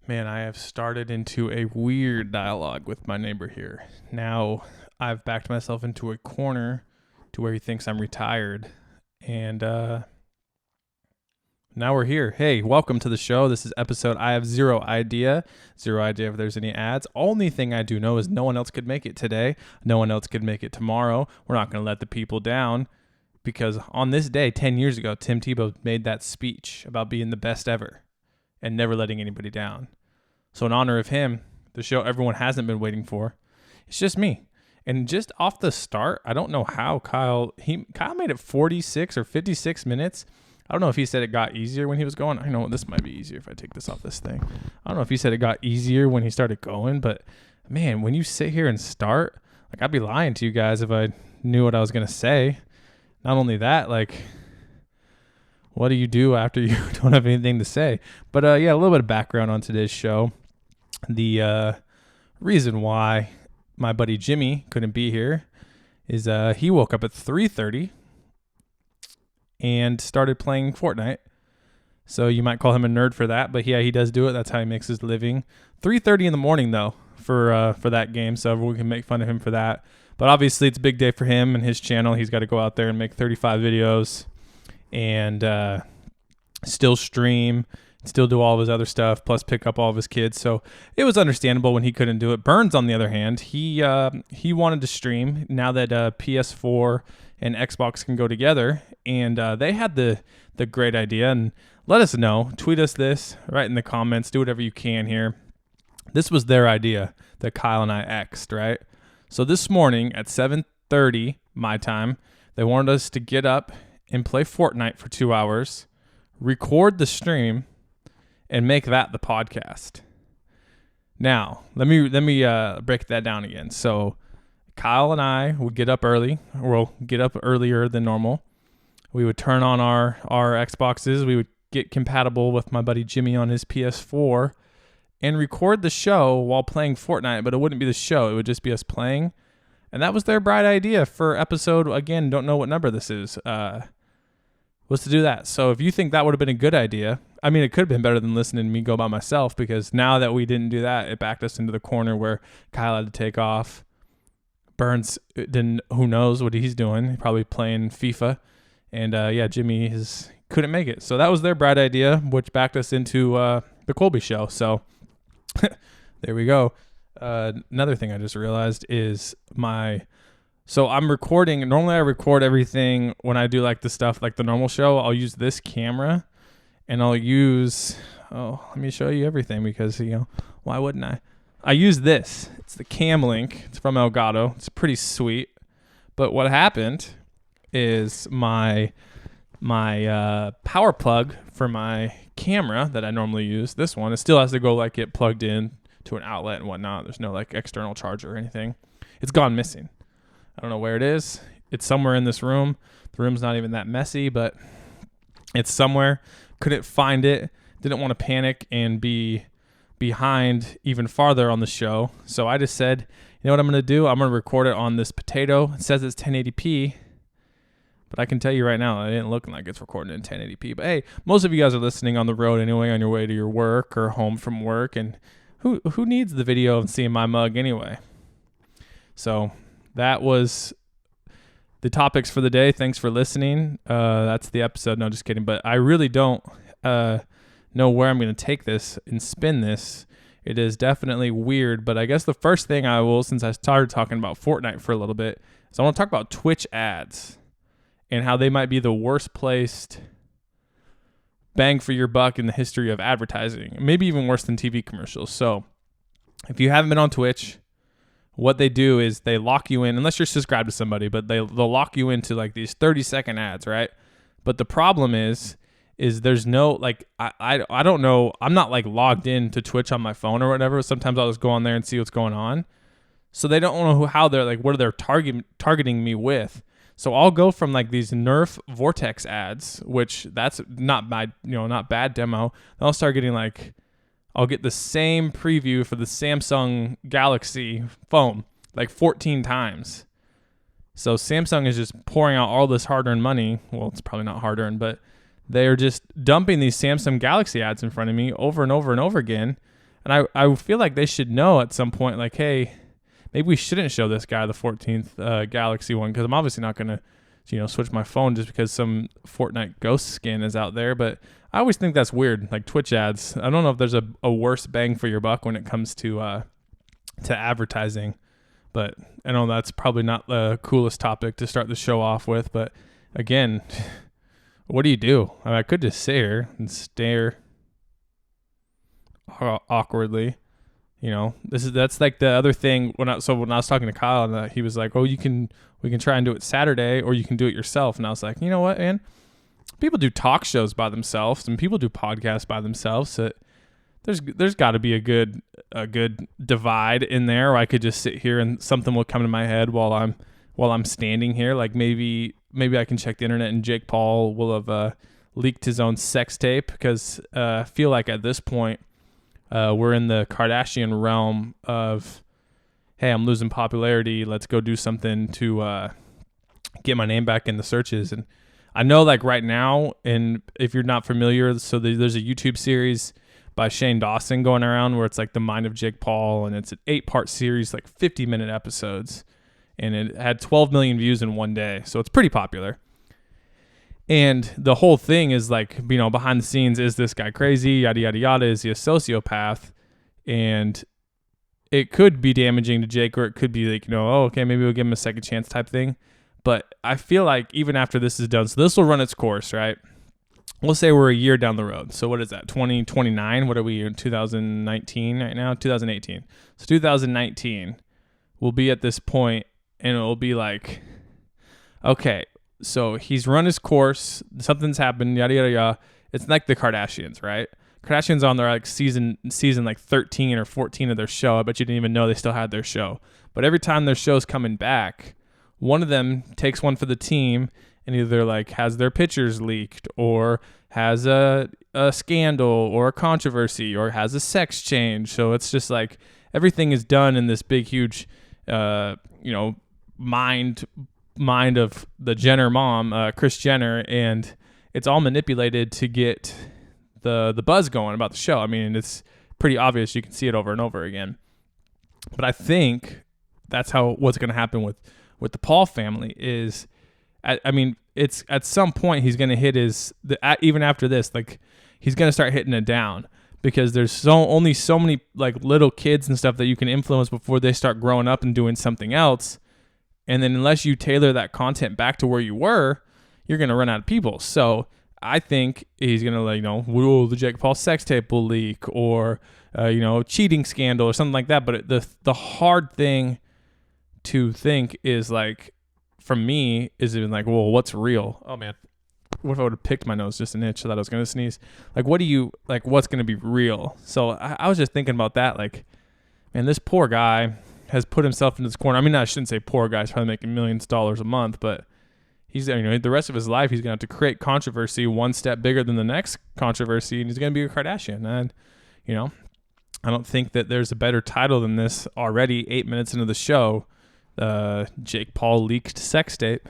Man, I have started into a weird dialogue with my neighbor here. Now, I've backed myself into a corner to where he thinks I'm retired. And now we're here. Hey, welcome to the show. This is episode I have zero idea. Zero idea if there's any ads. Only thing I do know is no one else could make it today. No one else could make it tomorrow. We're not going to let the people down because on this day, 10 years ago, Tim Tebow made that speech about being the best ever and never letting anybody down. So in honor of him, the show everyone hasn't been waiting for, it's just me. And just off the start, I don't know how Kyle made it 46 or 56 minutes. I don't know if he said it got easier when he was going. I know this might be easier if I take this off this thing. I don't know if he said it got easier when he started going, but man, when you sit here and start, like I'd be lying to you guys if I knew what I was going to say. Not only that, like what do you do after you don't have anything to say? But yeah, a little bit of background on today's show. The reason why my buddy Jimmy couldn't be here is he woke up at 3:30 and started playing Fortnite. So you might call him a nerd for that, but yeah, he does do it. That's how he makes his living. 3:30 in the morning though for that game, so we can make fun of him for that. But obviously it's a big day for him and his channel. He's got to go out there and make 35 videos and still stream, still do all of his other stuff, plus pick up all of his kids. So it was understandable when he couldn't do it. Burns, on the other hand, he wanted to stream now that PS4 and Xbox can go together, and they had the great idea. And let us know, tweet us this, write in the comments, do whatever you can here. This was their idea that Kyle and I X'd, right? So this morning at 7:30 my time, they wanted us to get up and play Fortnite for 2 hours, record the stream, and make that the podcast. Now, let me break that down again. So Kyle and I would get up early, or we'll get up earlier than normal. We would turn on our Xboxes. We would get compatible with my buddy Jimmy on his PS4 and record the show while playing Fortnite, but it wouldn't be the show. It would just be us playing. And that was their bright idea for episode, again, don't know what number this is, was to do that. So if you think that would have been a good idea, I mean, it could have been better than listening to me go by myself, because now that we didn't do that, it backed us into the corner where Kyle had to take off. Burns didn't, who knows what he's doing. He's probably playing FIFA. And yeah, Jimmy couldn't make it. So that was their bright idea, which backed us into the Colby show. So there we go. Another thing I just realized is so I'm recording. Normally I record everything when I do like the stuff like the normal show. I'll use this camera and I'll use, let me show you everything because, why wouldn't I? I use this. It's the Cam Link. It's from Elgato. It's pretty sweet. But what happened is my power plug for my camera that I normally use, this one, it still has to go like get plugged in to an outlet and whatnot. There's no like external charger or anything. It's gone missing. I don't know where it is. It's somewhere in this room. The room's not even that messy, but it's somewhere. Couldn't find it. Didn't want to panic and be behind even farther on the show. So I just said, you know what I'm going to do? I'm going to record it on this potato. It says it's 1080p. But I can tell you right now, it ain't looking like it's recording in 1080p. But hey, most of you guys are listening on the road anyway, on your way to your work or home from work. And who needs the video and seeing my mug anyway? So that was the topics for the day. Thanks for listening. That's the episode. No, just kidding. But I really don't know where I'm going to take this and spin this. It is definitely weird. But I guess the first thing I will, since I started talking about Fortnite for a little bit, is I want to talk about Twitch ads and how they might be the worst placed bang for your buck in the history of advertising. Maybe even worse than TV commercials. So if you haven't been on Twitch, what they do is they lock you in, unless you're subscribed to somebody, but they'll lock you into like these 30-second ads, right? But the problem is there's no, like, I don't know. I'm not like logged in to Twitch on my phone or whatever. Sometimes I'll just go on there and see what's going on. So they don't know how they're like, what are they targeting me with? So I'll go from like these Nerf Vortex ads, which that's not bad, not bad demo. Then I'll start getting like, I'll get the same preview for the Samsung Galaxy phone like 14 times. So Samsung is just pouring out all this hard-earned money. Well, it's probably not hard-earned, but they're just dumping these Samsung Galaxy ads in front of me over and over and over again. And I feel like they should know at some point, like, hey, maybe we shouldn't show this guy the 14th Galaxy one, because I'm obviously not going to, switch my phone just because some Fortnite ghost skin is out there. But I always think that's weird, like Twitch ads. I don't know if there's a worse bang for your buck when it comes to advertising. But I know that's probably not the coolest topic to start the show off with. But again, what do you do? I could just sit here and stare awkwardly. That's like the other thing when I was talking to Kyle, and he was like, "Oh, we can try and do it Saturday, or you can do it yourself." And I was like, you know what, man? People do talk shows by themselves, and people do podcasts by themselves. So there's got to be a good divide in there, where I could just sit here and something will come to my head while I'm standing here. Like maybe I can check the internet and Jake Paul will have leaked his own sex tape, because I feel like at this point we're in the Kardashian realm of, hey, I'm losing popularity. Let's go do something to get my name back in the searches. And I know, like right now, and if you're not familiar, so there's a YouTube series by Shane Dawson going around where it's like the mind of Jake Paul, and it's an 8-part series, like 50-minute episodes, and it had 12 million views in one day, so it's pretty popular. And the whole thing is like, behind the scenes, is this guy crazy, yada yada yada, is he a sociopath? And it could be damaging to Jake, or it could be like, oh, okay, maybe we'll give him a second chance type thing. But I feel like even after this is done, so this will run its course, right? We'll say we're a year down the road. So what is that, 2029? What are we in 2019 right now? 2018. So 2019, we'll be at this point, and it'll be like, okay, so he's run his course, something's happened, yada, yada, yada. It's like the Kardashians, right? Kardashians on their like season like 13 or 14 of their show. I bet you didn't even know they still had their show. But every time their show's coming back, one of them takes one for the team and either like has their pictures leaked, or has a scandal or a controversy, or has a sex change. So it's just like everything is done in this big, huge, mind of the Jenner mom, Kris Jenner, and it's all manipulated to get the buzz going about the show. I mean, it's pretty obvious. You can see it over and over again. But I think that's what's going to happen with the Paul family is, it's at some point he's going to hit even after this, like he's going to start hitting it down, because there's only so many like little kids and stuff that you can influence before they start growing up and doing something else. And then unless you tailor that content back to where you were, you're going to run out of people. So I think he's going to the Jake Paul sex tape will leak, or, cheating scandal or something like that. But the hard thing to think is like, for me, is even like, well, what's real? Oh man, what if I would have picked my nose just an inch so that I was going to sneeze? Like, what's going to be real? So I was just thinking about that. Like, man, this poor guy has put himself in this corner. I mean, I shouldn't say poor guy. He's probably making millions of dollars a month, but he's, the rest of his life, he's going to have to create controversy one step bigger than the next controversy, and he's going to be a Kardashian. And, I don't think that there's a better title than this already 8 minutes into the show. Jake Paul leaked sex tape.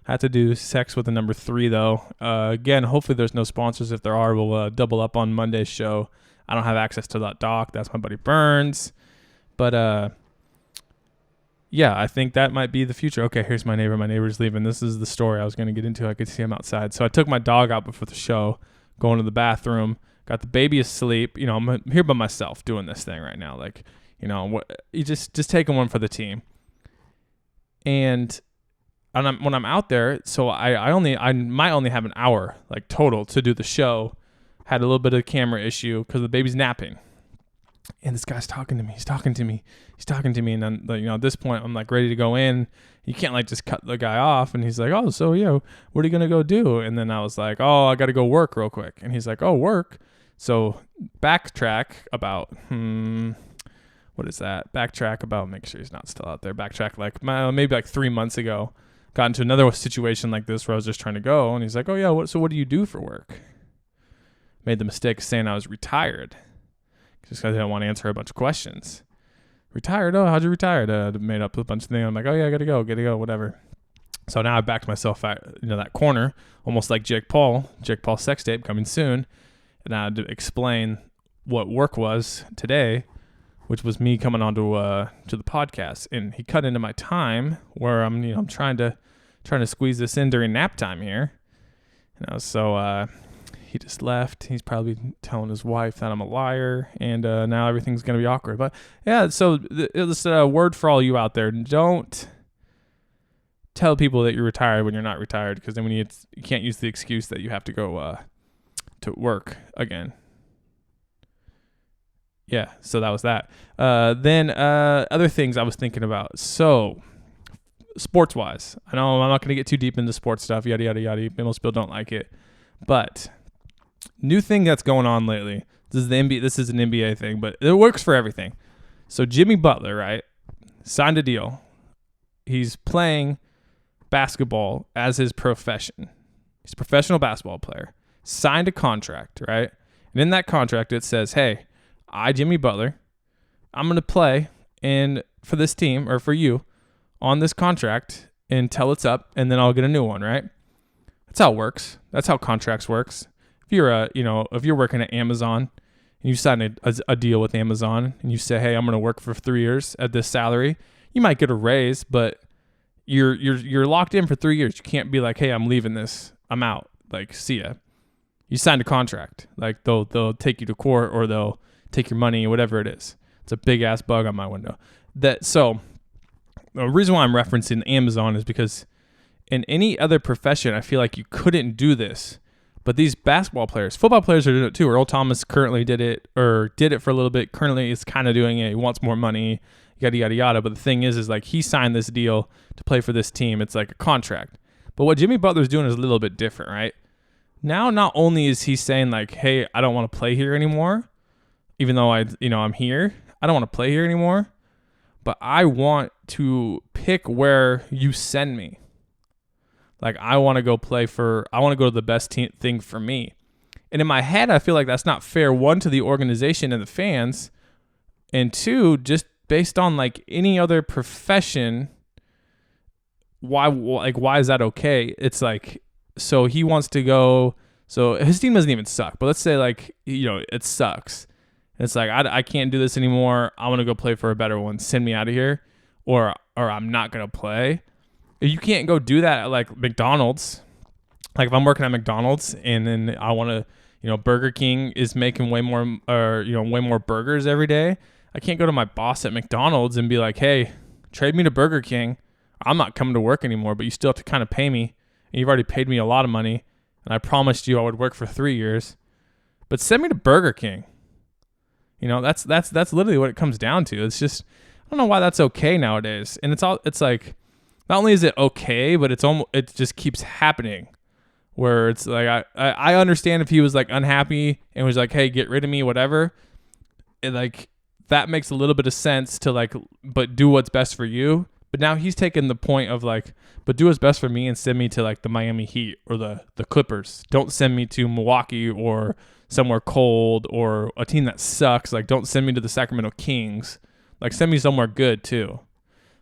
I had to do sex with the number 3, though. Again, hopefully there's no sponsors. If there are, we'll double up on Monday's show. I don't have access to that doc. That's my buddy Burns. But, yeah, I think that might be the future. Okay, here's my neighbor. My neighbor's leaving. This is the story I was going to get into. I could see him outside. So I took my dog out before the show, going to the bathroom, got the baby asleep. I'm here by myself doing this thing right now. Like, you just taking one for the team. And when I'm out there, so I might only have an hour like total to do the show. Had a little bit of a camera issue because the baby's napping. And this guy's talking to me. He's talking to me. And then, at this point, I'm like ready to go in. You can't like just cut the guy off. And he's like, oh, so, what are you going to go do? And then I was like, oh, I got to go work real quick. And he's like, oh, work. So backtrack about, what is that? Backtrack about, make sure he's not still out there. Backtrack like maybe like 3 months ago. Got into another situation like this where I was just trying to go. And he's like, oh, yeah, what do you do for work? Made the mistake of saying I was retired. Just because I didn't want to answer a bunch of questions. Retired? Oh, how'd you retire? Made up a bunch of things. I'm like, oh yeah, I gotta go, whatever. So now I backed myself at that corner, almost like Jake Paul sex tape coming soon, and I had to explain what work was today, which was me coming on to the podcast, and he cut into my time where I'm trying to squeeze this in during nap time here. So he just left. He's probably telling his wife that I'm a liar, and now everything's gonna be awkward. But yeah, so it's a word for all you out there: don't tell people that you're retired when you're not retired, because then you can't use the excuse that you have to go to work again. Yeah, so that was that. Then other things I was thinking about. So sports-wise, I know I'm not going to get too deep into sports stuff, yada, yada, yada. Most people don't like it. But new thing that's going on lately, this is an NBA thing, but it works for everything. So Jimmy Butler, right, signed a deal. He's playing basketball as his profession. He's a professional basketball player. Signed a contract, right? And in that contract, it says, hey, I, Jimmy Butler, I'm going to play for this team or for you on this contract until it's up, and then I'll get a new one, right? That's how it works. That's how contracts works. If you're working at Amazon and you sign a deal with Amazon and you say, hey, I'm going to work for 3 years at this salary, you might get a raise, but you're locked in for 3 years. You can't be like, hey, I'm leaving this. I'm out. Like, see ya. You signed a contract. Like, they'll take you to court, or they'll take your money, whatever it is. It's a big ass bug on my window. So the reason why I'm referencing Amazon is because in any other profession, I feel like you couldn't do this. But these basketball players, football players are doing it too. Earl Thomas currently did it for a little bit. Currently is kind of doing it. He wants more money, yada, yada, yada. But the thing is like he signed this deal to play for this team. It's like a contract. But what Jimmy Butler's doing is a little bit different, right? Now, not only is he saying like, hey, I don't want to play here anymore, even though I'm here, I don't want to play here anymore, but I want to pick where you send me. Like, I want to go to the best thing for me. And in my head, I feel like that's not fair, one, to the organization and the fans, and two, just based on like any other profession, why is that okay? It's like, so he wants to go, so his team doesn't even suck, but let's say like, it sucks. It's like, I can't do this anymore. I want to go play for a better one. Send me out of here, or I'm not going to play. You can't go do that at like McDonald's. Like if I'm working at McDonald's and then I want to, Burger King is making way more burgers every day. I can't go to my boss at McDonald's and be like, hey, trade me to Burger King. I'm not coming to work anymore, but you still have to kind of pay me. And you've already paid me a lot of money. And I promised you I would work for 3 years. But send me to Burger King. That's literally what it comes down to. It's just, I don't know why that's okay nowadays. And it's like, not only is it okay, but it just keeps happening. Where it's like, I understand if he was like unhappy and was like, hey, get rid of me, whatever. It like, that makes a little bit of sense to like, but do what's best for you. But now he's taken the point of like, but do what's best for me and send me to like the Miami Heat or the Clippers. Don't send me to Milwaukee or somewhere cold or a team that sucks. Like, don't send me to the Sacramento Kings. Like, send me somewhere good too.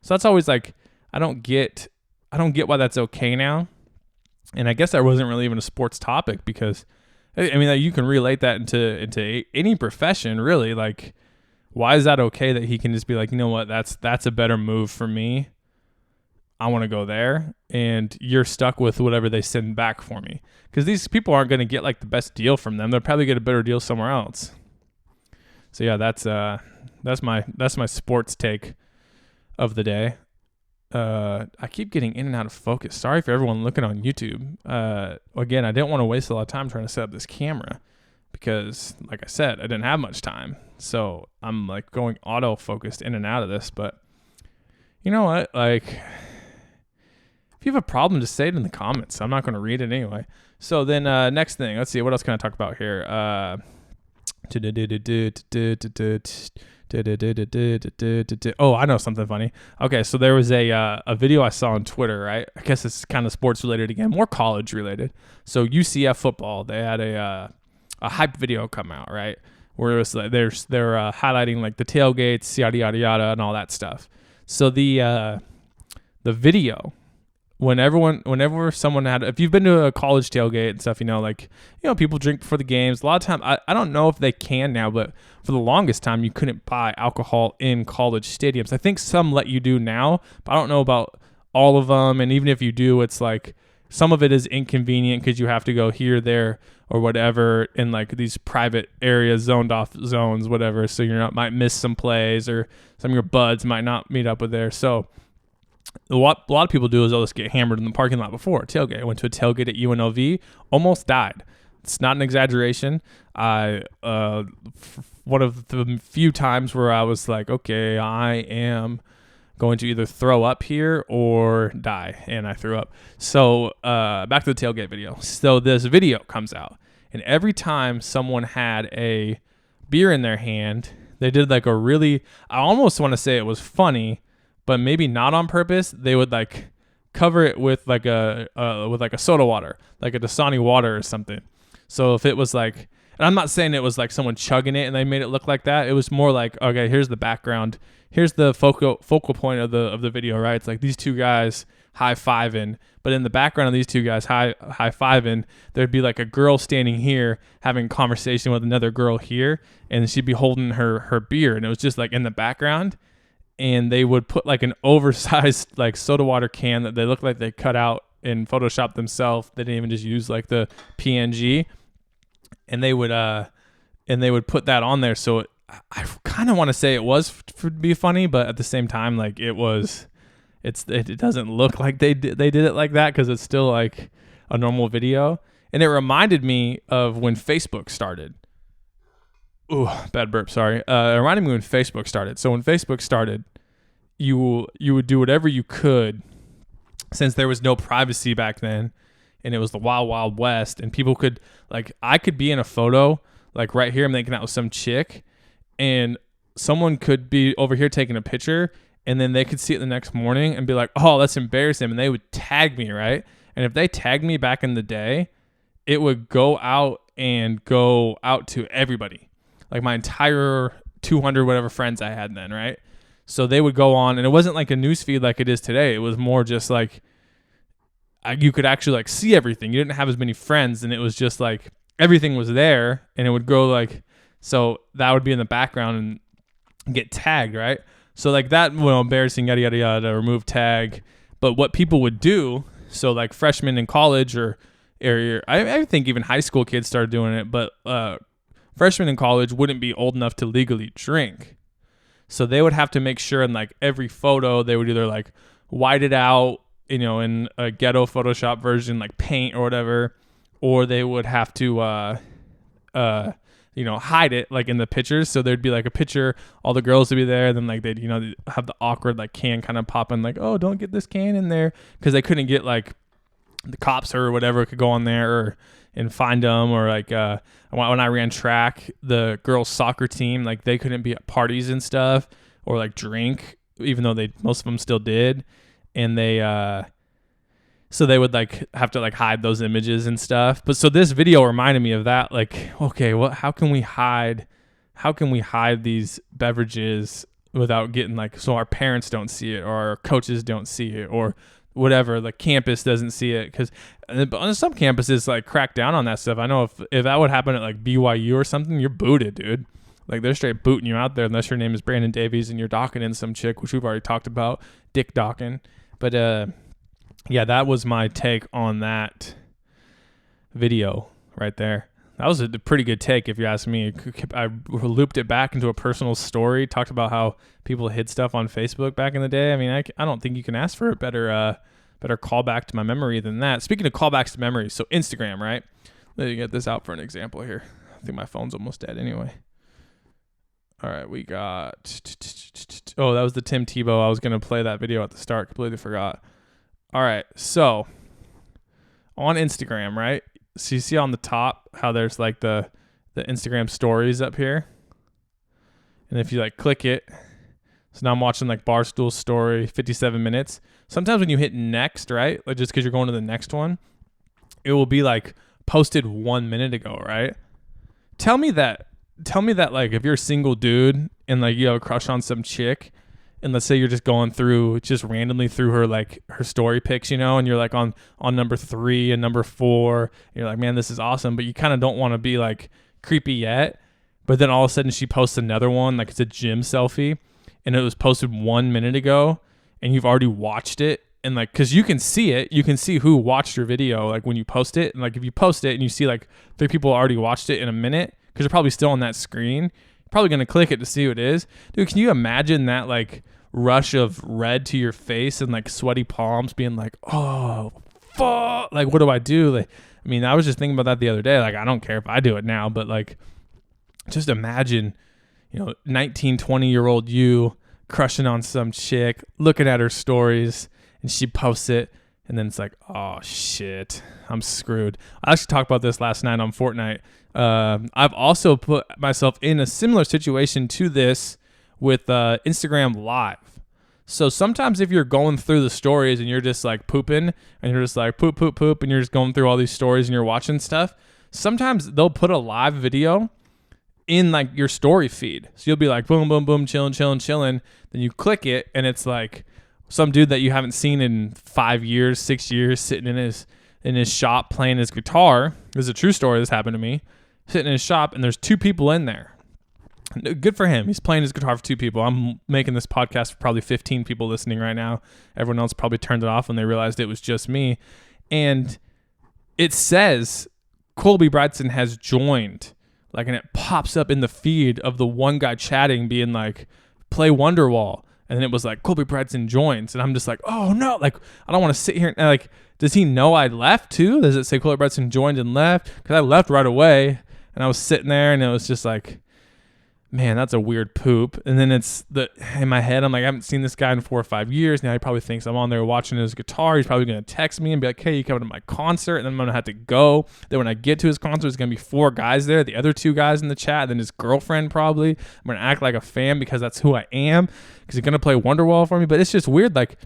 So that's always like, I don't get why that's okay now. And I guess that wasn't really even a sports topic, because I mean, like, you can relate that into any profession, really. Like, why is that okay that he can just be like, you know what, that's a better move for me. I want to go there, and you're stuck with whatever they send back for me. Because these people aren't going to get like the best deal from them. They'll probably get a better deal somewhere else. So yeah, that's my sports take of the day. I keep getting in and out of focus. Sorry for everyone looking on YouTube. Again, I didn't want to waste a lot of time trying to set up this camera, because like I said, I didn't have much time. So I'm like going auto focused in and out of this. But you know what? Like, if you have a problem, just say it in the comments. I'm not going to read it anyway. So then next thing, let's see, what else can I talk about here? Oh, I know something funny. Okay, so there was a video I saw on Twitter, right? I guess it's kind of sports related again, more college related. So UCF football, they had a hype video come out, right? Where it was like they're highlighting like the tailgates, yada yada yada, and all that stuff. So the video whenever someone had, if you've been to a college tailgate and stuff, people drink before the games. A lot of time, I don't know if they can now, but for the longest time, you couldn't buy alcohol in college stadiums. I think some let you do now, but I don't know about all of them. And even if you do, it's like some of it is inconvenient because you have to go here, there, or whatever in like these private areas, zoned off zones, whatever. So might miss some plays, or some of your buds might not meet up with there. So what a lot of people do is they'll just get hammered in the parking lot before a tailgate. I went to a tailgate at UNLV, almost died. It's not an exaggeration. One of the few times where I was like, okay, I am going to either throw up here or die, and I threw up. So back to the tailgate video. So this video comes out, and every time someone had a beer in their hand, they did like I almost want to say it was funny, but maybe not on purpose. They would like cover it with like a soda water, like a Dasani water or something. So if it was like, and I'm not saying it was like someone chugging it and they made it look like that. It was more like, okay, here's the background. Here's the focal point of the video, right? It's like these two guys high-fiving, but in the background of these two guys high-fiving, there'd be like a girl standing here having a conversation with another girl here, and she'd be holding her beer, and it was just like in the background. And they would put like an oversized like soda water can that they looked like they cut out and photoshopped themselves. They didn't even just use like the PNG, and they would put that on there. So I kind of want to say it was to be funny, but at the same time, like it doesn't look like they did it like that, because it's still like a normal video. And it reminded me of when Facebook started. Ooh, bad burp, sorry. It reminded me when Facebook started. So when Facebook started, you would do whatever you could, since there was no privacy back then, and it was the wild, wild west, and people could, like, I could be in a photo, like right here, I'm making out with some chick, and someone could be over here taking a picture, and then they could see it the next morning and be like, oh, that's embarrassing, and they would tag me, right? And if they tagged me back in the day, it would go out to everybody. Like my entire 200 whatever friends I had then, right? So they would go on, and it wasn't like a news feed like it is today. It was more just like you could actually like see everything. You didn't have as many friends, and it was just like everything was there, and it would go like, so that would be in the background and get tagged, right? So like that, well, embarrassing, yada, yada, yada, remove tag. But what people would do, so like freshmen in college or I think even high school kids started doing it, but freshmen in college wouldn't be old enough to legally drink. So they would have to make sure in like every photo, they would either like white it out, in a ghetto Photoshop version, like paint or whatever, or they would have to, hide it like in the pictures. So there'd be like a picture, all the girls would be there. Then like they'd, have the awkward like can kind of pop in, like, oh, don't get this can in there. Cause they couldn't get like the cops or whatever could go on there and find them, or like when I ran track, the girls soccer team, like they couldn't be at parties and stuff or like drink, even though most of them still did, and they so they would like have to like hide those images and stuff. But so this video reminded me of that, like, okay, how can we hide these beverages without getting like, so our parents don't see it or our coaches don't see it or whatever, the campus doesn't see it, because on some campuses like crack down on that stuff. I know if that would happen at like BYU or something, you're booted, dude. Like they're straight booting you out there unless your name is Brandon Davies and you're docking in some chick, which we've already talked about, dick docking. But yeah, that was my take on that video right there. That was a pretty good take, if you ask me. I looped it back into a personal story, talked about how people hid stuff on Facebook back in the day. I mean, I don't think you can ask for a better callback to my memory than that. Speaking of callbacks to memory, so Instagram, right? Let me get this out for an example here. I think my phone's almost dead anyway. All right, we got... Oh, that was the Tim Tebow. I was going to play that video at the start. Completely forgot. All right, so on Instagram, right? So you see on the top how there's like the Instagram stories up here. And if you like click it, so now I'm watching like Barstool story, 57 minutes. Sometimes when you hit next, right? Like just because you're going to the next one, it will be like posted 1 minute ago, right? Tell me that like if you're a single dude and like you have a crush on some chick and let's say you're just going through just randomly through her like her story pics, you know, and you're like on number 3 and number 4, and you're like, man, this is awesome, but you kind of don't want to be like creepy yet. But then all of a sudden she posts another one, like it's a gym selfie, and it was posted 1 minute ago, and you've already watched it. And like, cause you can see it, you can see who watched your video, like when you post it. And like, if you post it and you see like 3 people already watched it in a minute, cause you're probably still on that screen, you're probably going to click it to see who it is. Dude, can you imagine that like rush of red to your face and like sweaty palms being like, oh, fuck, like, what do I do? Like, I mean, I was just thinking about that the other day. Like, I don't care if I do it now, but like, just imagine, 19, 20-year-old you crushing on some chick, looking at her stories, and she posts it, and then it's like, oh shit, I'm screwed. I actually talked about this last night on Fortnite. I've also put myself in a similar situation to this with Instagram Live. So sometimes if you're going through the stories and you're just like pooping, and you're just like poop, poop, poop, and you're just going through all these stories and you're watching stuff, sometimes they'll put a live video in like your story feed. So you'll be like, boom, boom, boom, chilling. Then you click it, and it's like some dude that you haven't seen in 5 years, 6 years, sitting in his shop playing his guitar. This is a true story. This happened to me. Sitting in his shop, and there's 2 people in there. Good for him. He's playing his guitar for 2 people. I'm making this podcast for probably 15 people listening right now. Everyone else probably turned it off when they realized it was just me. And it says Colby Bryson has joined. Like, and it pops up in the feed of the one guy chatting being like, play Wonderwall. And then it was like, Colby Bryson joins. And I'm just like, oh no, like, I don't want to sit here. And like, does he know I left too? Does it say Colby Bryson joined and left? Because I left right away, and I was sitting there, and it was just like, man, that's a weird poop. And then in my head, I'm like, I haven't seen this guy in 4 or 5 years. Now he probably thinks I'm on there watching his guitar. He's probably going to text me and be like, hey, you coming to my concert? And then I'm going to have to go. Then when I get to his concert, there's going to be 4 guys there. The other 2 guys in the chat, then his girlfriend probably. I'm going to act like a fan because that's who I am, because he's going to play Wonderwall for me. But it's just weird. Like,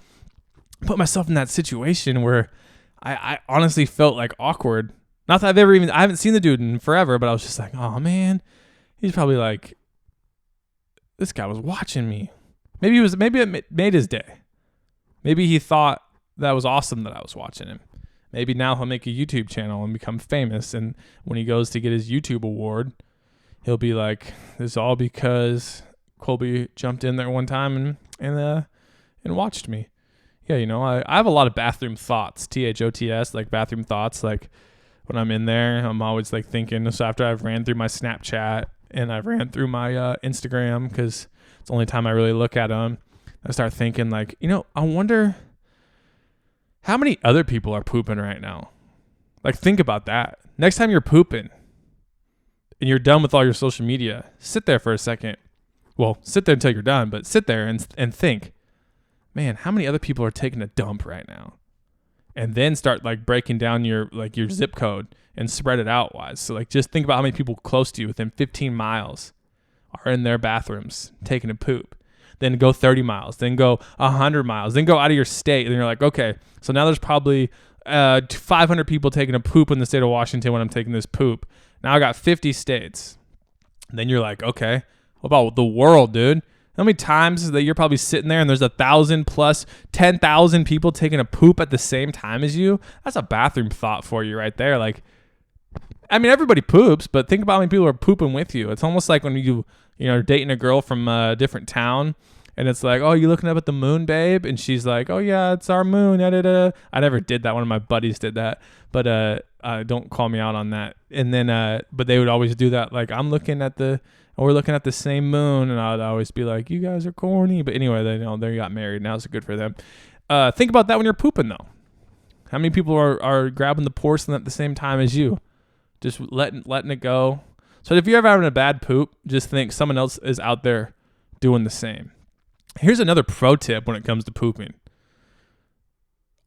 put myself in that situation where I honestly felt like awkward. Not that I haven't seen the dude in forever, but I was just like, oh man, he's probably like, this guy was watching me. Maybe it made his day. Maybe he thought that was awesome that I was watching him. Maybe now he'll make a YouTube channel and become famous. And when he goes to get his YouTube award, he'll be like, this is all because jumped in there one time and watched me. Yeah, I have a lot of bathroom thoughts, THOTS, like bathroom thoughts. Like when I'm in there, I'm always like thinking. So after I've ran through my Snapchat and I've ran through my Instagram, because it's the only time I really look at them, I start thinking like, I wonder how many other people are pooping right now. Like, think about that. Next time you're pooping and you're done with all your social media, sit there for a second. Well, sit there until you're done, but sit there and think, man, how many other people are taking a dump right now? And then start like breaking down your zip code and spread it out wise. So like, just think about how many people close to you within 15 miles are in their bathrooms taking a poop. Then go 30 miles, then go 100 miles, then go out of your state. And you're like, okay, so now there's probably 500 people taking a poop in the state of Washington when I'm taking this poop. Now I got 50 states. And then you're like, okay, what about the world, dude? How many times that you're probably sitting there and there's 1,000 plus 10,000 people taking a poop at the same time as you? That's a bathroom thought for you right there. Like, I mean, everybody poops, but think about how many people are pooping with you. It's almost like when you're dating a girl from a different town, and it's like, oh, you looking up at the moon, babe? And she's like, oh yeah, it's our moon. Da, da, da. I never did that. One of my buddies did that, but don't call me out on that. And then, but they would always do that. Like, we're looking at the same moon, and I'd always be like, you guys are corny. But anyway, they got married. Now it's good for them. Think about that when you're pooping, though. How many people are grabbing the porcelain at the same time as you? Just letting it go. So if you're ever having a bad poop, just think someone else is out there doing the same. Here's another pro tip when it comes to pooping.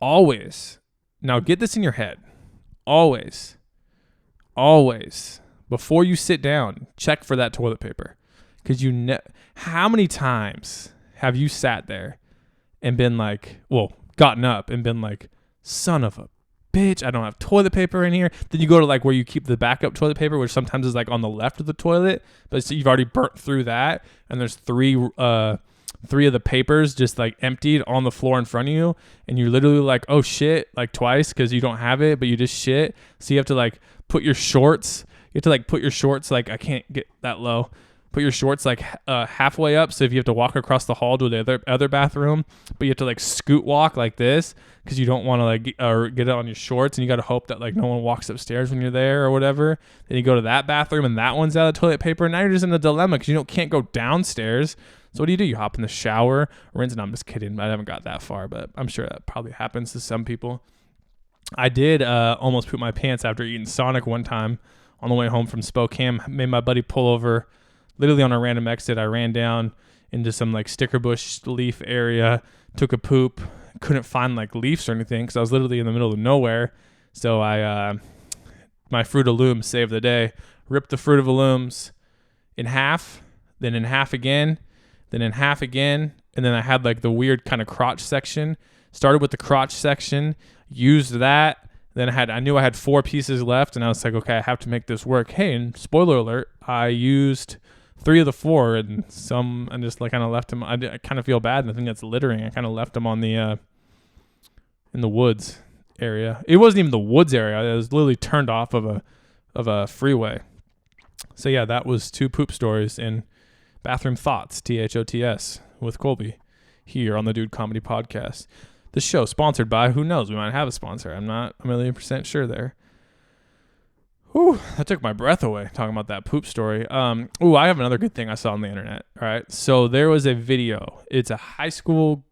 Always, now get this in your head. Always, before you sit down, check for that toilet paper. Because how many times have you sat there and been like, gotten up and been like, son of a bitch, I don't have toilet paper in here. Then you go to like where you keep the backup toilet paper, which sometimes is like on the left of the toilet, but so you've already burnt through that, and there's 3 3 of the papers just like emptied on the floor in front of you, and you're literally like, oh shit, like twice because you don't have it, but you just shit. So you have to like put your shorts. Like, I can't get that low. Put your shorts like halfway up. So if you have to walk across the hall to the other bathroom, but you have to like scoot walk like this because you don't want to like get it on your shorts, and you got to hope that like no one walks upstairs when you're there or whatever. Then you go to that bathroom and that one's out of toilet paper. And now you're just in a dilemma because you can't go downstairs. So what do? You hop in the shower, rinse. And I'm just kidding. I haven't got that far, but I'm sure that probably happens to some people. I did almost poop my pants after eating Sonic one time on the way home from Spokane. Made my buddy pull over literally on a random exit. I ran down into some like sticker bush leaf area, took a poop, couldn't find like leaves or anything because I was literally in the middle of nowhere. So my Fruit of Looms saved the day. Ripped the Fruit of the Looms in half, then in half again, then in half again, and then I had like the weird kind of crotch section. Started with the crotch section, used that. Then I knew I had 4 pieces left, and I was like, okay, I have to make this work. Hey, and spoiler alert, I used 3 of the 4, and just like kind of left them. I kind of feel bad, and I think that's littering. I kind of left them on the in the woods area. It wasn't even the woods area. It was literally turned off of a freeway. So yeah, that was 2 poop stories in Bathroom Thoughts, THOTS, with Colby here on the Dude Comedy Podcast. This show sponsored by, who knows, we might have a sponsor. I'm not a million % sure there. Whew, that took my breath away talking about that poop story. I have another good thing I saw on the internet. All right. So there was a video. It's a high school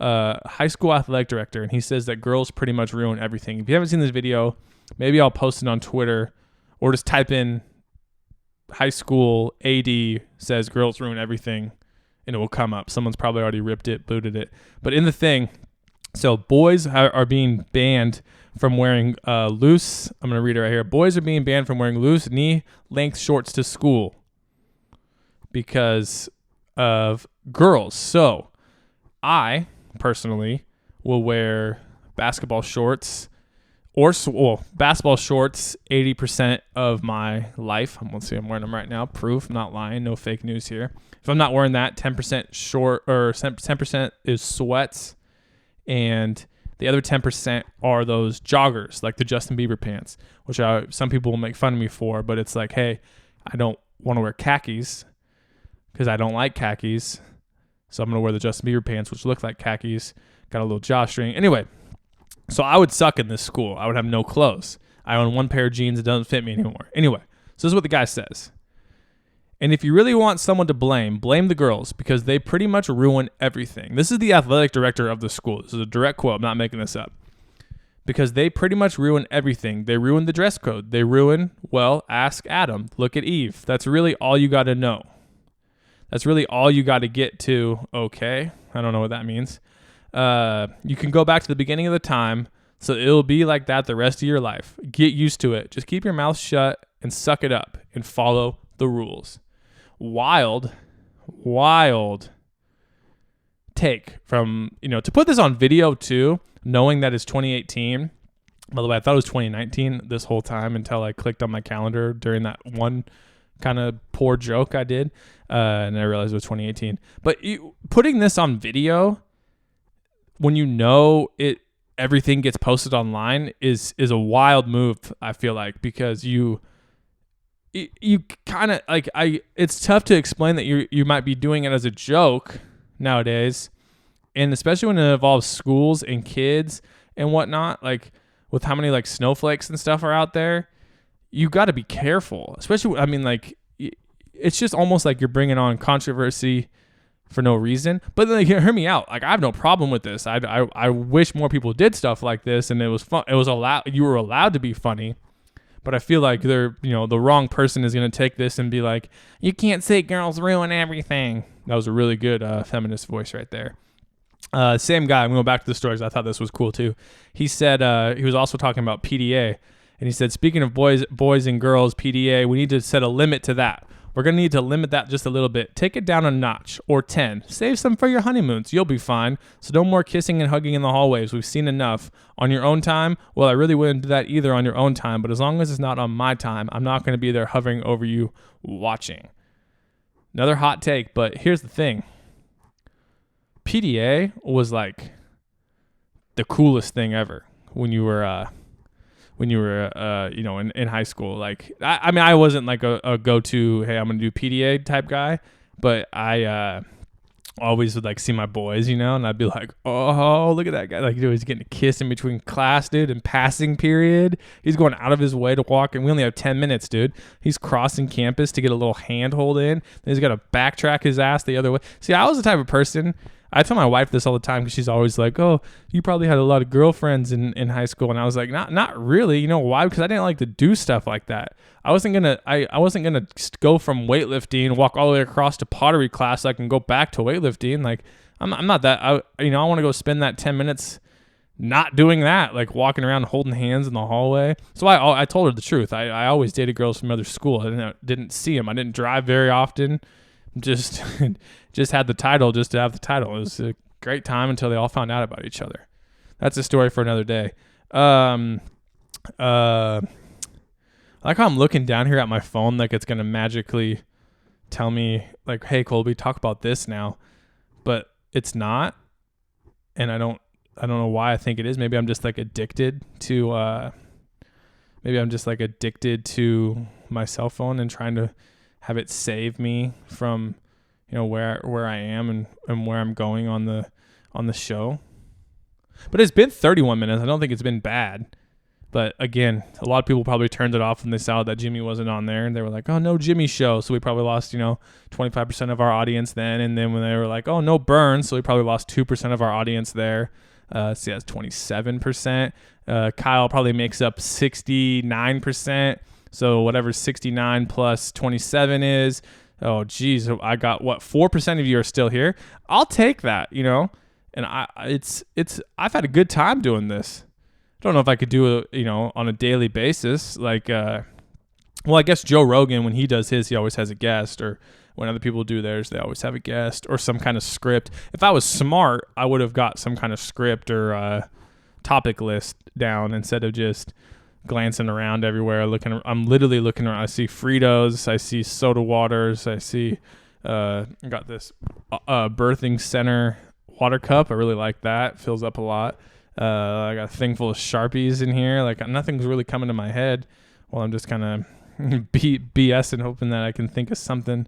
athletic director, and he says that girls pretty much ruin everything. If you haven't seen this video, maybe I'll post it on Twitter, or just type in high school AD says girls ruin everything, and it will come up. Someone's probably already ripped it, booted it. But in the thing, so boys are being banned from wearing loose. I'm going to read it right here. Boys are being banned from wearing loose knee-length shorts to school because of girls. So I personally will wear basketball shorts basketball shorts 80% of my life. Let's see, I'm wearing them right now. Proof, I'm not lying. No fake news here. If I'm not wearing that, 10% short or 10% is sweats, and the other 10% are those joggers, like the Justin Bieber pants, which some people will make fun of me for, but it's like, hey, I don't want to wear khakis because I don't like khakis, so I'm going to wear the Justin Bieber pants, which look like khakis. Got a little jawstring. Anyway, so I would suck in this school. I would have no clothes. I own 1 pair of jeans that doesn't fit me anymore. Anyway, so this is what the guy says. And if you really want someone to blame the girls because they pretty much ruin everything. This is the athletic director of the school. This is a direct quote. I'm not making this up. Because they pretty much ruin everything. They ruin the dress code. They ruin, well, ask Adam. Look at Eve. That's really all you got to know. That's really all you got to get to. Okay. I don't know what that means. You can go back to the beginning of the time, so it'll be like that the rest of your life. Get used to it. Just keep your mouth shut and suck it up and follow the rules. Wild take from, to put this on video too, knowing that it's 2018. By the way, I thought it was 2019 this whole time until I clicked on my calendar during that one kind of poor joke I did, and I realized it was 2018. But putting this on video when everything gets posted online is a wild move, I feel like, because you kind of like, it's tough to explain that you might be doing it as a joke nowadays, and especially when it involves schools and kids and whatnot, like with how many like snowflakes and stuff are out there. You got to be careful, especially, it's just almost like you're bringing on controversy for no reason. But then hear me out. Like, I have no problem with this. I wish more people did stuff like this, and it was fun. You were allowed to be funny. But I feel like the wrong person is going to take this and be like, you can't say girls ruin everything. That was a really good feminist voice right there. Same guy. I'm going to go back to the stories. I thought this was cool too. He said he was also talking about PDA. And he said, speaking of boys and girls, PDA, we need to set a limit to that. We're going to need to limit that just a little bit. Take it down a notch or 10. Save some for your honeymoons. You'll be fine. So no more kissing and hugging in the hallways. We've seen enough. On your own time? Well, I really wouldn't do that either on your own time. But as long as it's not on my time, I'm not going to be there hovering over you watching. Another hot take, but here's the thing. PDA was like the coolest thing ever when you were in high school. Like, I mean, I wasn't like a go-to, hey, I'm going to do PDA type guy, but I always would like see my boys, and I'd be like, oh, look at that guy. Like, he's getting a kiss in between class, dude, and passing period. He's going out of his way to walk, and we only have 10 minutes, dude. He's crossing campus to get a little handhold in. Then he's got to backtrack his ass the other way. See, I was the type of person, I tell my wife this all the time because she's always like, oh, you probably had a lot of girlfriends in high school. And I was like, not really. You know why? Because I didn't like to do stuff like that. I wasn't gonna go from weightlifting, walk all the way across to pottery class so I can go back to weightlifting. Like, I'm not that. I want to go spend that 10 minutes not doing that, like walking around holding hands in the hallway. So I told her the truth. I always dated girls from other school. I didn't see them. I didn't drive very often. Just had the title just to have the title. It was a great time until they all found out about each other. That's a story for another day. I like how I'm looking down here at my phone like it's going to magically tell me like, hey, Colby, talk about this now. But it's not. And I don't know why I think it is. Maybe I'm just like addicted to my cell phone and trying to have it save me from, where I am and where I'm going on the show. But it's been 31 minutes. I don't think it's been bad. But again, a lot of people probably turned it off when they saw that Jimmy wasn't on there, and they were like, "Oh, no Jimmy show." So we probably lost, 25% of our audience then. And then when they were like, "Oh, no Burns," so we probably lost 2% of our audience there. That's 27%. Kyle probably makes up 69%. So whatever 69 plus 27 is, oh geez, I got 4% of you are still here. I'll take that, And I've had a good time doing this. I don't know if I could do it, on a daily basis. Like, I guess Joe Rogan, when he does his, he always has a guest, or when other people do theirs, they always have a guest or some kind of script. If I was smart, I would have got some kind of script or topic list down instead of just glancing around everywhere. I'm literally looking around. I see Fritos, I see soda waters, I see I got this birthing center water cup. I really like that. Fills up a lot. I got a thing full of Sharpies in here. Like, nothing's really coming to my head while I'm just kind of BSing, hoping that I can think of something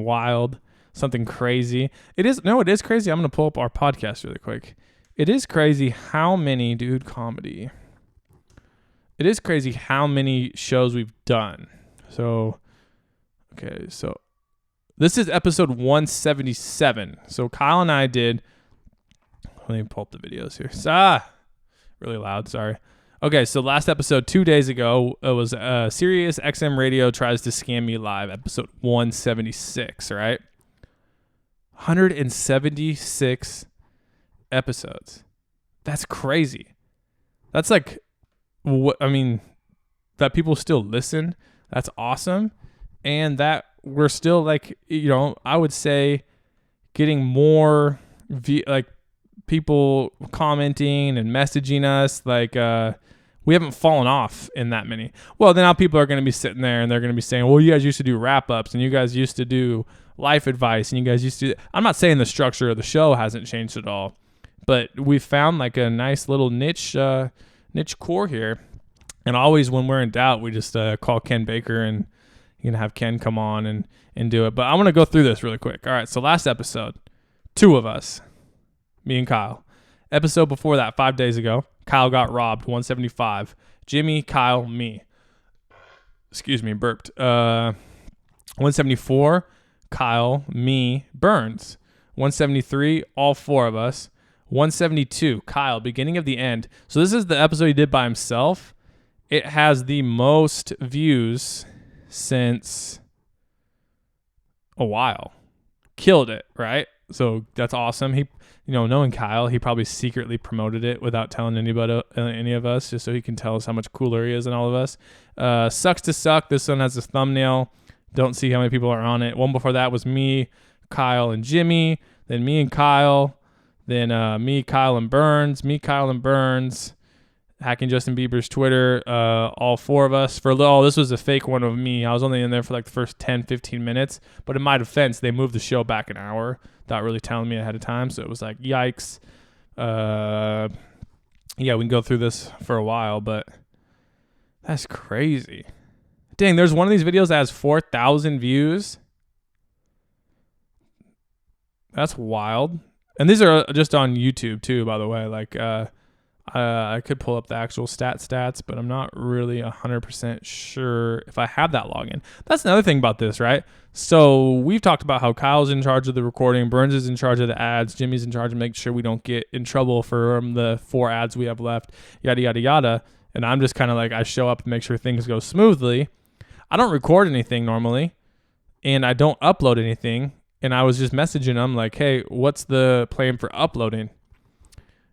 wild, something crazy. It is crazy. I'm going to pull up our podcast really quick. It is crazy how many, comedy. It is crazy how many shows we've done. So, okay, so this is episode 177. So Kyle and I did, let me pull up the videos here. Really loud, sorry. Okay, so last episode 2 days ago, it was Sirius XM Radio Tries to Scam Me Live, episode 176, right? 176 episodes. That's crazy. That's like, that people still listen. That's awesome. And that we're still like, I would say getting more people commenting and messaging us. Like, we haven't fallen off in that many. Well, then now people are going to be sitting there and they're going to be saying, well, you guys used to do wrap-ups and you guys used to do life advice and you guys used to... I'm not saying the structure of the show hasn't changed at all, but we found like a nice little niche core here. And always when we're in doubt, we just call Ken Baker and you can have Ken come on and do it. But I want to go through this really quick. All right, so last episode, 2 of us, me and Kyle. Episode before that, 5 days ago, Kyle got robbed, 175. Jimmy, Kyle, me. Excuse me, burped. 174, Kyle, me, Burns. 173, all 4 of us. 172, Kyle, beginning of the end. So this is the episode he did by himself. It has the most views since a while. Killed it, right? So that's awesome. He, knowing Kyle, he probably secretly promoted it without telling any of us, just so he can tell us how much cooler he is than all of us. Sucks to Suck. This one has a thumbnail. Don't see how many people are on it. One before that was me, Kyle, and Jimmy. Then me and Kyle. Then me, Kyle, and Burns. Me, Kyle, and Burns. hacking Justin Bieber's Twitter, all 4 of us. This was a fake one of me. I was only in there for like the first 10, 15 minutes. But in my defense, they moved the show back an hour without really telling me ahead of time. So it was like, yikes. Yeah, we can go through this for a while, but that's crazy. Dang, there's one of these videos that has 4,000 views. That's wild. And these are just on YouTube too, by the way. Like, I could pull up the actual stats, but I'm not really 100% sure if I have that login. That's another thing about this, right? So we've talked about how Kyle's in charge of the recording, Burns is in charge of the ads, Jimmy's in charge of making sure we don't get in trouble for the 4 ads we have left, yada, yada, yada. And I'm just kind of like, I show up and make sure things go smoothly. I don't record anything normally, and I don't upload anything. And I was just messaging them like, hey, what's the plan for uploading?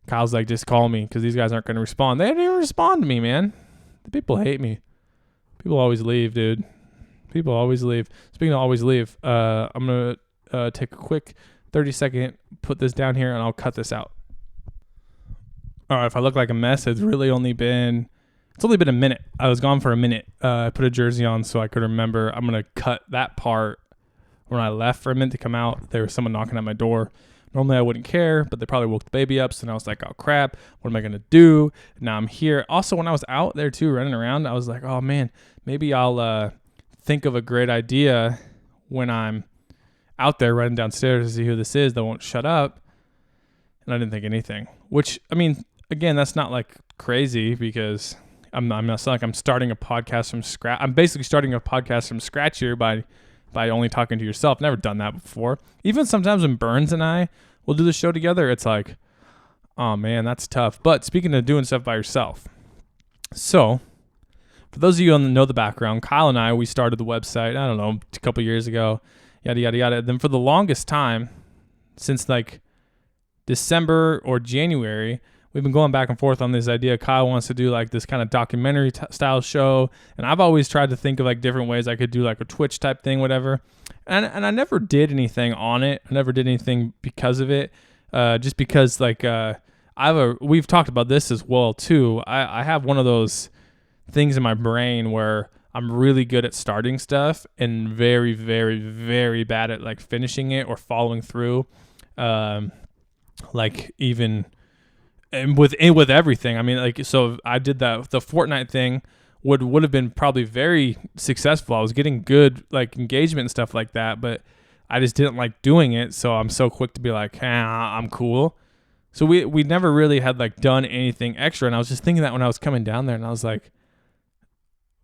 Kyle's like, just call me because these guys aren't going to respond. They didn't even respond to me, man. The people hate me. People always leave, dude. People always leave. Speaking of always leave, I'm going to take a quick 30-second, put this down here, and I'll cut this out. All right, if I look like a mess, it's only been a minute. I was gone for a minute. I put a jersey on so I could remember. I'm going to cut that part. When I left for a minute to come out, there was someone knocking at my door. Normally I wouldn't care, but they probably woke the baby up. So then I was like, oh crap, what am I going to do? Now I'm here. Also, when I was out there too, running around, I was like, oh man, maybe I'll think of a great idea when I'm out there running downstairs to see who this is that won't shut up. And I didn't think anything, which, I mean, again, that's not like crazy because I'm not like I'm starting a podcast from scratch. I'm basically starting a podcast from scratch here by only talking to yourself. Never done that before. Even sometimes when Burns and I will do the show together, it's like, oh man, that's tough. But speaking of doing stuff by yourself. So for those of you who know the background, Kyle and I, we started the website, I don't know, a couple years ago, yada, yada, yada. Then for the longest time, since like December or January, we've been going back and forth on this idea. Kyle wants to do like this kind of documentary style show. And I've always tried to think of like different ways I could do like a Twitch type thing, whatever. And I never did anything on it. I never did anything because of it. Just because like, we've talked about this as well too. I have one of those things in my brain where I'm really good at starting stuff and very, very, very bad at like finishing it or following through. Like even... And with everything, I mean, like, so I did that. The Fortnite thing would have been probably very successful. I was getting good like engagement and stuff like that, but I just didn't like doing it. So I'm so quick to be like, I'm cool. So we never really had like done anything extra. And I was just thinking that when I was coming down there, and I was like,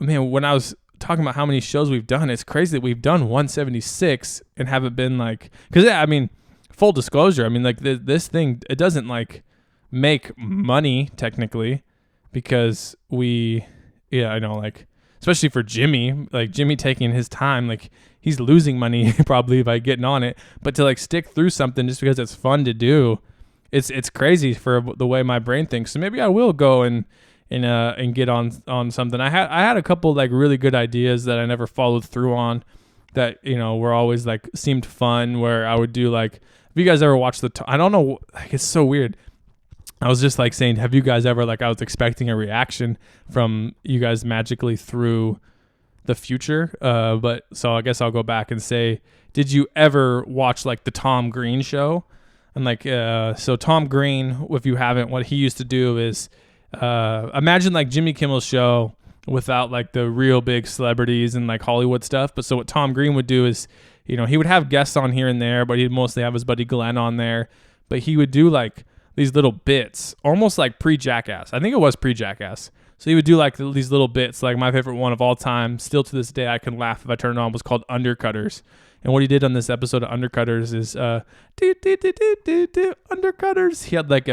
man, when I was talking about how many shows we've done, it's crazy that we've done 176 and haven't been like, because yeah, I mean, full disclosure, I mean, like this thing, it doesn't like make money technically because I know, like, especially for Jimmy, like Jimmy taking his time, like he's losing money probably by getting on it, but to like stick through something just because it's fun to do, it's crazy for the way my brain thinks. So maybe I will go and get on something. I had a couple like really good ideas that I never followed through on that, you know, were always like seemed fun, where I would do like, have you guys ever watched I don't know, like it's so weird. I was just like saying, have you guys ever, like I was expecting a reaction from you guys magically through the future. But so I guess I'll go back and say, did you ever watch like the Tom Green show? And like, so Tom Green, if you haven't, what he used to do is, imagine like Jimmy Kimmel's show without like the real big celebrities and like Hollywood stuff. But so what Tom Green would do is, you know, he would have guests on here and there, but he'd mostly have his buddy Glenn on there. But he would do like these little bits, almost like pre-Jackass. I think it was pre-Jackass. So he would do like these little bits, like my favorite one of all time, still to this day I can laugh if I turn it on, was called Undercutters. And what he did on this episode of Undercutters is Undercutters. He had like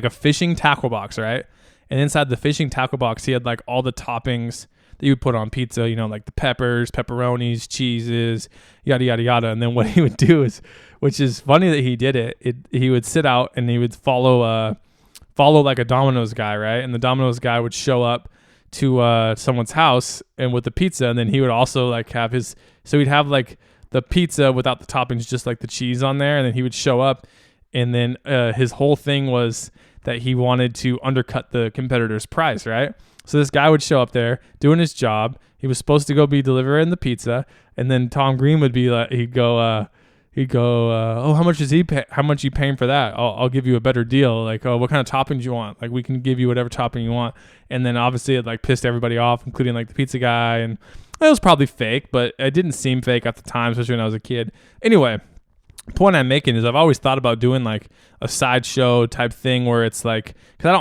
a fishing tackle box, right? And inside the fishing tackle box, he had like all the toppings that you would put on pizza, you know, like the peppers, pepperonis, cheeses, yada, yada, yada. And then what he would do is, which is funny that he did it, he would sit out and he would follow like a Domino's guy, right? And the Domino's guy would show up to someone's house and with the pizza, and then he would also like have so he'd have like the pizza without the toppings, just like the cheese on there, and then he would show up, and then his whole thing was that he wanted to undercut the competitor's price, right? So this guy would show up there doing his job. He was supposed to go be delivering the pizza, and then Tom Green would be like, he'd go, oh, how much is he pay? How much are you paying for that? I'll give you a better deal. Like, oh, what kind of toppings you want? Like, we can give you whatever topping you want. And then obviously it like pissed everybody off, including like the pizza guy. And it was probably fake, but it didn't seem fake at the time, especially when I was a kid. Anyway, the point I'm making is I've always thought about doing like a sideshow type thing where it's like, because I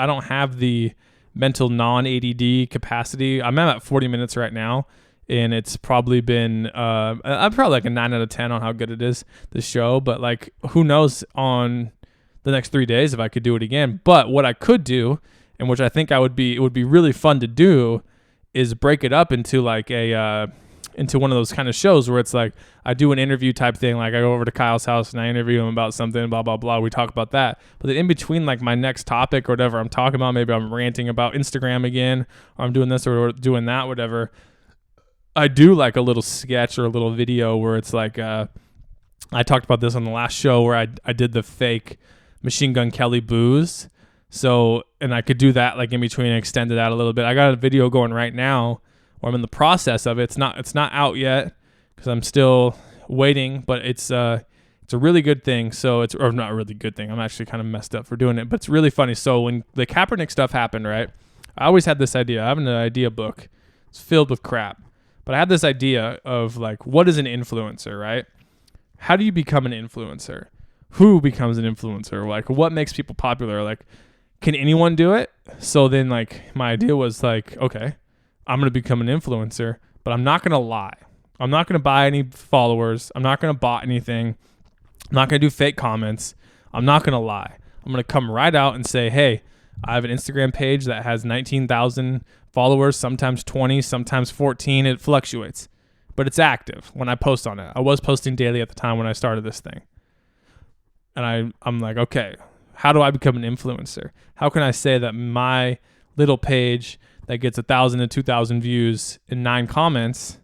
don't have the mental non-ADD capacity. I'm at 40 minutes right now, and it's probably been I'm probably like a 9 out of 10 on how good it is, this show. But like, who knows on the next 3 days if I could do it again. But what I could do, and which I think it would be really fun to do, is break it up into like into one of those kind of shows where it's like I do an interview type thing. Like I go over to Kyle's house and I interview him about something, blah, blah, blah. We talk about that. But then in between like my next topic or whatever I'm talking about, maybe I'm ranting about Instagram again, or I'm doing this or doing that, whatever. I do like a little sketch or a little video where it's like, I talked about this on the last show where I did the fake Machine Gun Kelly booze. So, and I could do that like in between and extend it out a little bit. I got a video going right now, or I'm in the process of it. It's not out yet because I'm still waiting, but it's a really good thing. So or not a really good thing. I'm actually kind of messed up for doing it, but it's really funny. So when the Kaepernick stuff happened, right? I always had this idea. I have an idea book. It's filled with crap, but I had this idea of like, what is an influencer, right? How do you become an influencer? Who becomes an influencer? Like, what makes people popular? Like, can anyone do it? So then like my idea was like, okay, I'm going to become an influencer, but I'm not going to lie. I'm not going to buy any followers. I'm not going to bot anything. I'm not going to do fake comments. I'm not going to lie. I'm going to come right out and say, hey, I have an Instagram page that has 19,000 followers, sometimes 20, sometimes 14. It fluctuates, but it's active when I post on it. I was posting daily at the time when I started this thing. And I'm like, okay, how do I become an influencer? How can I say that my little page that gets 1,000 to 2,000 views and 9 comments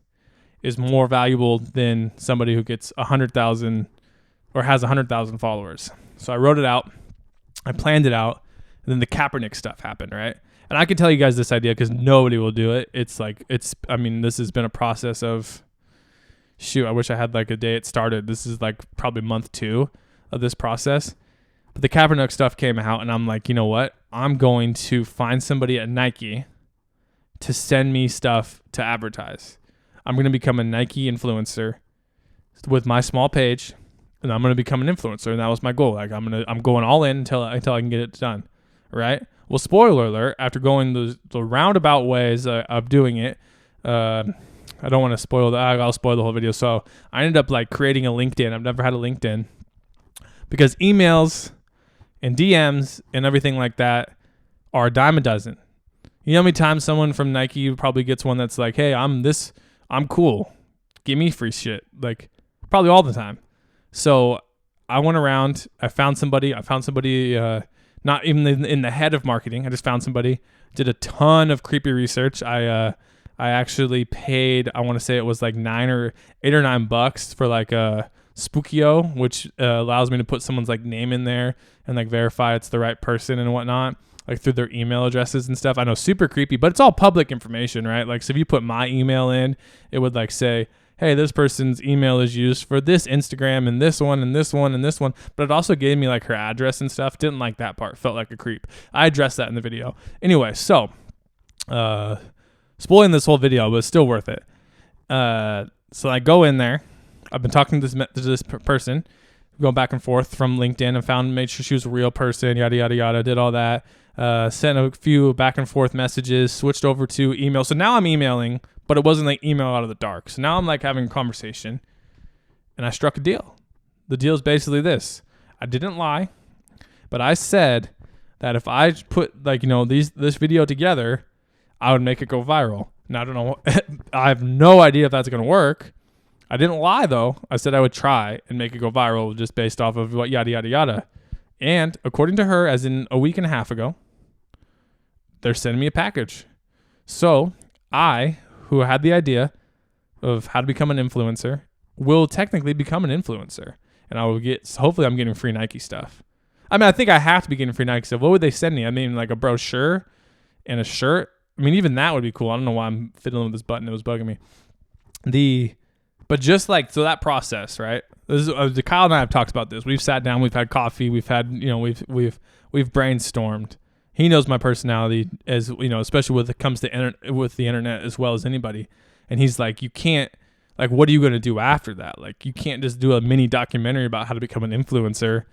is more valuable than somebody who gets 100,000 or has 100,000 followers? So I wrote it out. I planned it out. And then the Kaepernick stuff happened, right? And I can tell you guys this idea because nobody will do it. This has been a process of, I wish I had like a day it started. This is like probably month 2 of this process. But the Kaepernick stuff came out, and I'm like, you know what? I'm going to find somebody at Nike to send me stuff to advertise. I'm going to become a Nike influencer with my small page, and I'm going to become an influencer. And that was my goal. Like I'm going all in until I can get it done. Right? Well, spoiler alert, after going the roundabout ways of doing it, I don't want to spoil that. I'll spoil the whole video. So I ended up like creating a LinkedIn. I've never had a LinkedIn because emails and DMs and everything like that are a dime a dozen. You know how many times someone from Nike probably gets one that's like, hey, I'm cool. Give me free shit. Like probably all the time. So I went around, I found somebody, not even in the head of marketing. I just found somebody, did a ton of creepy research. I actually paid, I want to say it was like $8 or $9 for like a Spookio, which allows me to put someone's like name in there and like verify it's the right person and whatnot, like through their email addresses and stuff. I know, super creepy, but it's all public information, right? Like, so if you put my email in, it would like say, hey, this person's email is used for this Instagram and this one and this one and this one. But it also gave me like her address and stuff. Didn't like that part. Felt like a creep. I addressed that in the video. Anyway, so spoiling this whole video, but it's still worth it. So I go in there. I've been talking to this person, going back and forth from LinkedIn, and made sure she was a real person, yada, yada, yada, did all that. Sent a few back and forth messages, switched over to email. So now I'm emailing, but it wasn't like email out of the dark. So now I'm like having a conversation, and I struck a deal. The deal is basically this. I didn't lie, but I said that if I put like, this video together, I would make it go viral. Now I don't know. I have no idea if that's going to work. I didn't lie though. I said I would try and make it go viral just based off of what yada, yada, yada. And according to her, as in a week and a half ago, they're sending me a package. So I, who had the idea of how to become an influencer, will technically become an influencer. And I will hopefully I'm getting free Nike stuff. I mean, I think I have to be getting free Nike stuff. What would they send me? I mean, like a brochure and a shirt. I mean, even that would be cool. I don't know why I'm fiddling with this button. It was bugging me. But just like, so that process, right? Kyle and I have talked about this. We've sat down, we've had coffee, we've brainstormed. He knows my personality, as you know, especially when it comes to with the internet as well as anybody. And he's like, you can't, like, what are you going to do after that? Like, you can't just do a mini documentary about how to become an influencer,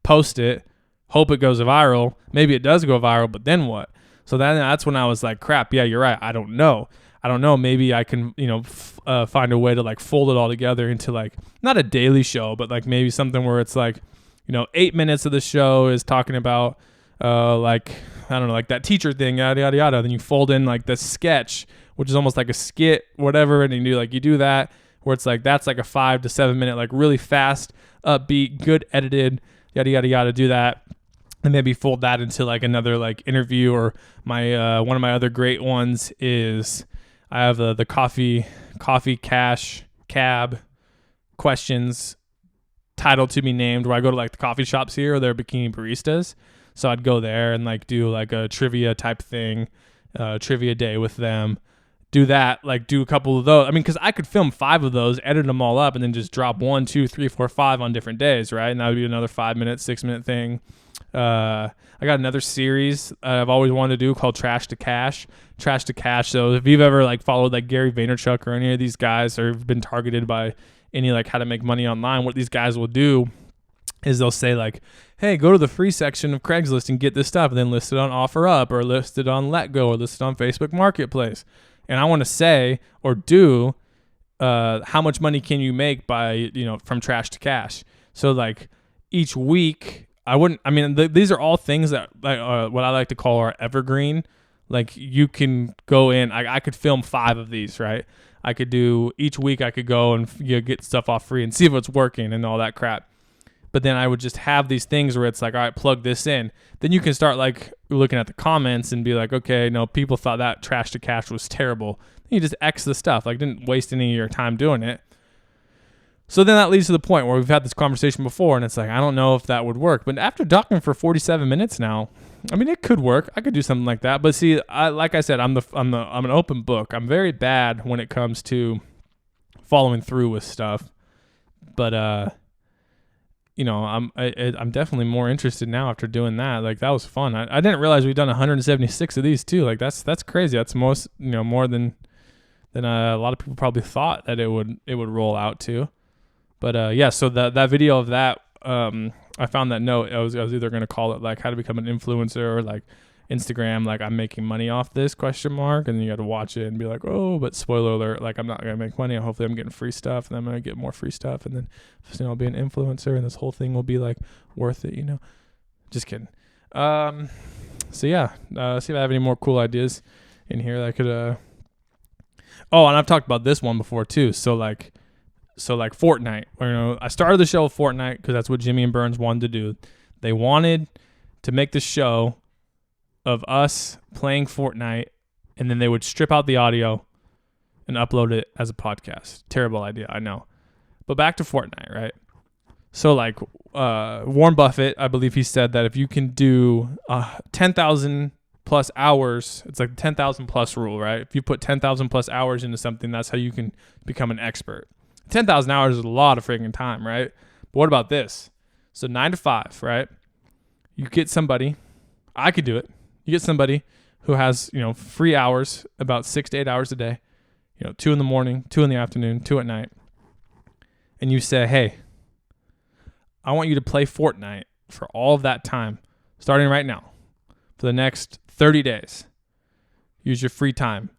post it, hope it goes viral. Maybe it does go viral, but then what? So that's when I was like, crap, yeah, you're right. I don't know. Maybe I can, find a way to like fold it all together into like, not a daily show, but like maybe something where it's like, 8 minutes of the show is talking about, like, I don't know, like that teacher thing, yada, yada, yada. Then you fold in like the sketch, which is almost like a skit, whatever. And you do that where it's like, that's like a 5 to 7 minute, like really fast, upbeat, good edited, yada, yada, yada, do that. And maybe fold that into like another like interview, or my one of my other great ones is I have the coffee cash cab questions title to be named, where I go to like the coffee shops here or their bikini baristas. So I'd go there and like do like a trivia type thing, trivia day with them. Do that, like do a couple of those. I mean, because I could film 5 of those, edit them all up, and then just drop 1, 2, 3, 4, 5 on different days, right? And that would be another 5-minute, 6-minute thing. I got another series I've always wanted to do called Trash to Cash. So if you've ever like followed like Gary Vaynerchuk or any of these guys, or been targeted by any like how to make money online, what these guys will do is they'll say like, hey, go to the free section of Craigslist and get this stuff, and then list it on OfferUp, or list it on LetGo, or list it on Facebook Marketplace. And I want to say or do how much money can you make by, from trash to cash. So like each week, these are all things that what I like to call are evergreen. Like you can go in, I could film 5 of these, right? I could do each week, I could go and get stuff off free and see if it's working and all that crap. But then I would just have these things where it's like, all right, plug this in. Then you can start like looking at the comments and be like, okay, no, people thought that trash to cash was terrible. Then you just X the stuff, like didn't waste any of your time doing it. So then that leads to the point where we've had this conversation before, and it's like, I don't know if that would work. But after talking for 47 minutes now, I mean, it could work. I could do something like that. But see, like I said, I'm an open book. I'm very bad when it comes to following through with stuff. But I'm definitely more interested now after doing that. Like that was fun. I didn't realize we've done 176 of these too. Like that's crazy. That's most, more than a lot of people probably thought that it would roll out to. But yeah, so that video of that, I found that note. I was either going to call it like how to become an influencer, or like Instagram, like I'm making money off this ? And then you got to watch it and be like, oh, but spoiler alert, like I'm not going to make money. Hopefully I'm getting free stuff, and I'm going to get more free stuff. And then, I'll be an influencer, and this whole thing will be like worth it, Just kidding. So yeah, see if I have any more cool ideas in here that I could, oh, and I've talked about this one before too. So like Fortnite, I started the show with Fortnite because that's what Jimmy and Burns wanted to do. They wanted to make the show of us playing Fortnite, and then they would strip out the audio and upload it as a podcast. Terrible idea, I know. But back to Fortnite, right? So like Warren Buffett, I believe he said that if you can do 10,000 plus hours, it's like the 10,000 plus rule, right? If you put 10,000 plus hours into something, that's how you can become an expert. 10,000 hours is a lot of freaking time, right? But what about this? So 9 to 5, right? You get somebody, I could do it. You get somebody who has, free hours, about 6 to 8 hours a day, 2 in the morning, 2 in the afternoon, 2 at night. And you say, hey, I want you to play Fortnite for all of that time, starting right now, for the next 30 days. Use your free time.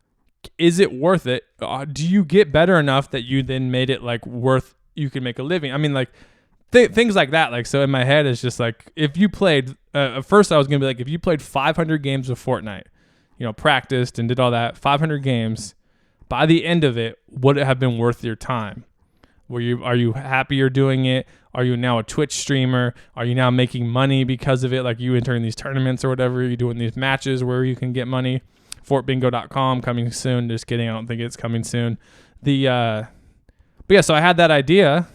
Is it worth it? Do you get better enough that you then made it like worth, you can make a living? I mean, like things like that. Like, so in my head, it's just like, if you played, at first I was going to be like, if you played 500 games of Fortnite, practiced and did all that, 500 games, by the end of it, would it have been worth your time? Are you happy you're doing it? Are you now a Twitch streamer? Are you now making money because of it? Like you entering these tournaments or whatever, you doing these matches where you can get money. FortBingo.com coming soon. Just kidding. I don't think it's coming soon. But yeah, so I had that idea.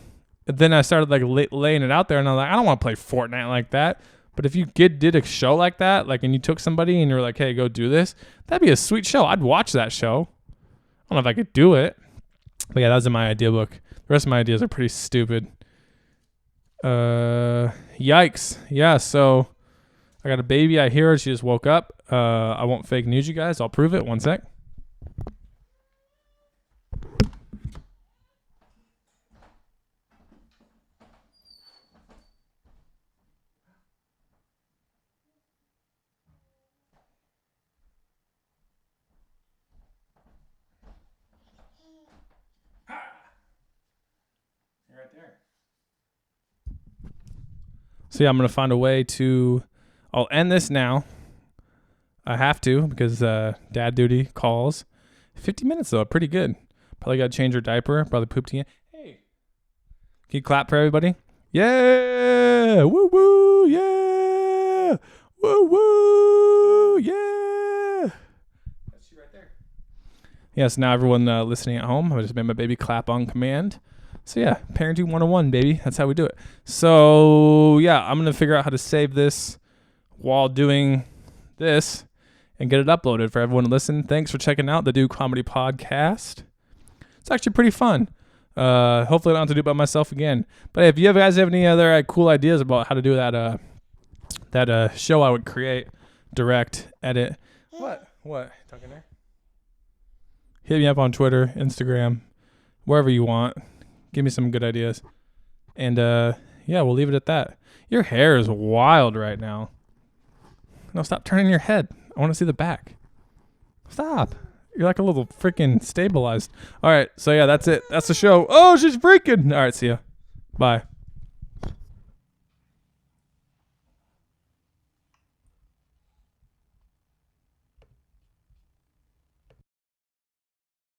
Then I started like laying it out there, and I'm like, I don't want to play Fortnite like that. But if you did a show like that, like, and you took somebody and you were like, hey, go do this, that'd be a sweet show. I'd watch that show. I don't know if I could do it. But yeah, that was in my idea book. The rest of my ideas are pretty stupid. Yikes. Yeah, so I got a baby. I hear her. She just woke up. I won't fake news you guys. I'll prove it. One sec. You're right there. So yeah, I'm going to find a way to, I'll end this now. I have to because dad duty calls. 50 minutes though, pretty good. Probably got to change her diaper. Probably pooped again. Hey, can you clap for everybody? Yeah, woo woo, yeah, woo woo, yeah. That's you right there. Yes, now everyone listening at home, I just made my baby clap on command. So yeah, parenting 101, baby. That's how we do it. So yeah, I'm going to figure out how to save this while doing this and get it uploaded for everyone to listen. Thanks for checking out the Do Comedy Podcast. It's actually pretty fun. Hopefully I don't have to do it by myself again. But if you guys have any other cool ideas about how to do that show I would create, direct, edit. What? Talking there? Hit me up on Twitter, Instagram, wherever you want. Give me some good ideas. And yeah, we'll leave it at that. Your hair is wild right now. No, stop turning your head. I want to see the back. Stop. You're like a little freaking stabilized. All right. So yeah, that's it. That's the show. Oh, she's freaking. All right. See ya. Bye.